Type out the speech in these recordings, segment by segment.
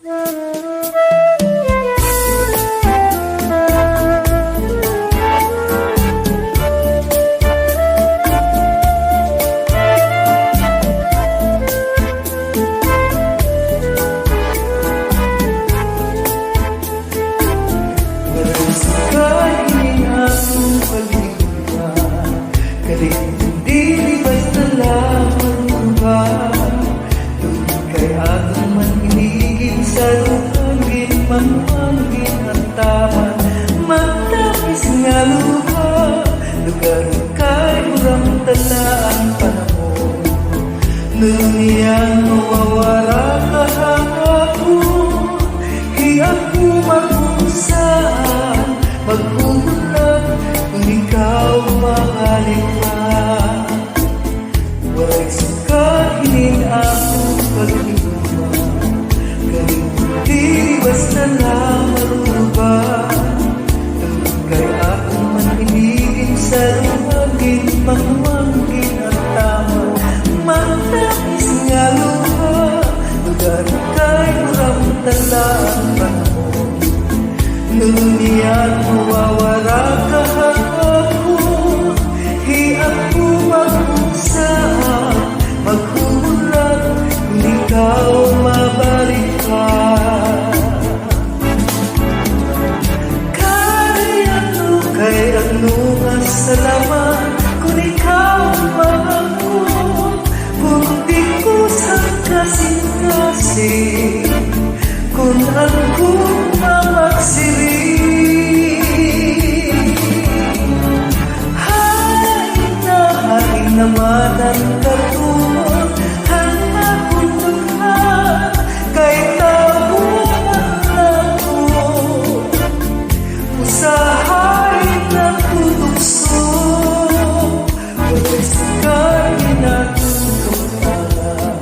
Hindi basta lamang ba kay ating manhinigin sa lupangin, manmangin at taman, matapis nga lupa, lugar kay urang talaan panahon. Nuniyang mawawara kahapon, hiyak mo magusaan, maghuhulat kung ikaw mahalin ka. Wala'y sukahin akong pag-iba, kahit hindi basta lang maruban. Kay akong manhinigin sa lumagin, pangmangin at tama, matapis nga lupa, lugar kay urang talaan panahon. Nuniyan mawawala kahapon, hiyak mo magusaan, maghuhulat kung ikaw mabalik ka. Kay ano nga salamat kung ikaw mahamon, kung di ko sa kasing-kasing, kung ako mamagsiri. Hay naman ang katulog, hanggang puntuhan, kay tabong ang lako. Usahay na tutukso, wala'y sakayin na tutulungan.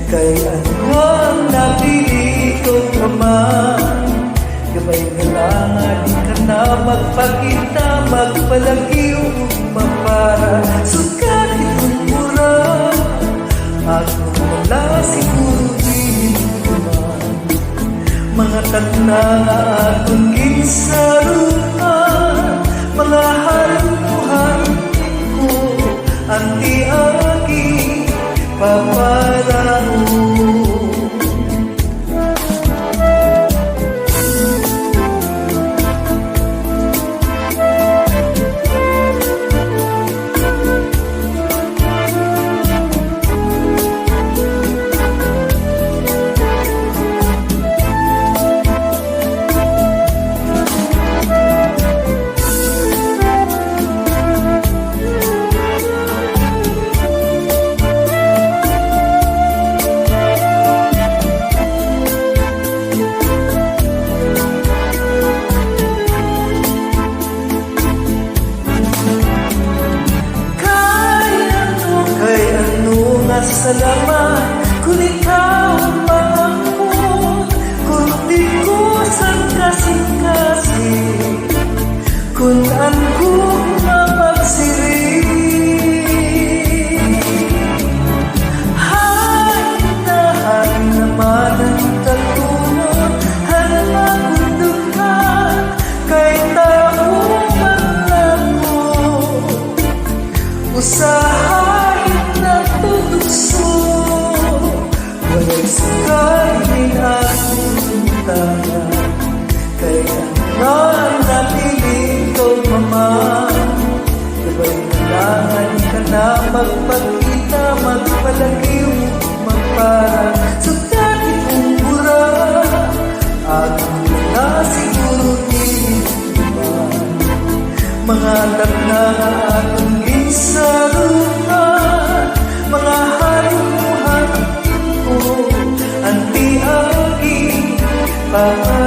Kay ano ang napili ko naman, gabay na lang di ka na magpakita, magpalagi o mapara. Sukat itong mura, ako wala siguro din naman. Mga tatna akong ginsaruhan, mga haluhan ko, ang tiagi paparao. Salamat kung ikaw mahamon, kung di ko sang kasing-kasing, kung ako mamagsiri. Hay naman ang katulog, hanggang puntuhan, kay taong manlako. Usahay na tutukso, wala'y sakayin akong tama. Kay ano ang napili ko naman, gabay na lang ka na magpakita, magpalagi o magpara. Sukat itong mura, akong wala siguro din naman. Mga anak na akong ginsaruhan, mga haluhan ko, ang tiagi paparao.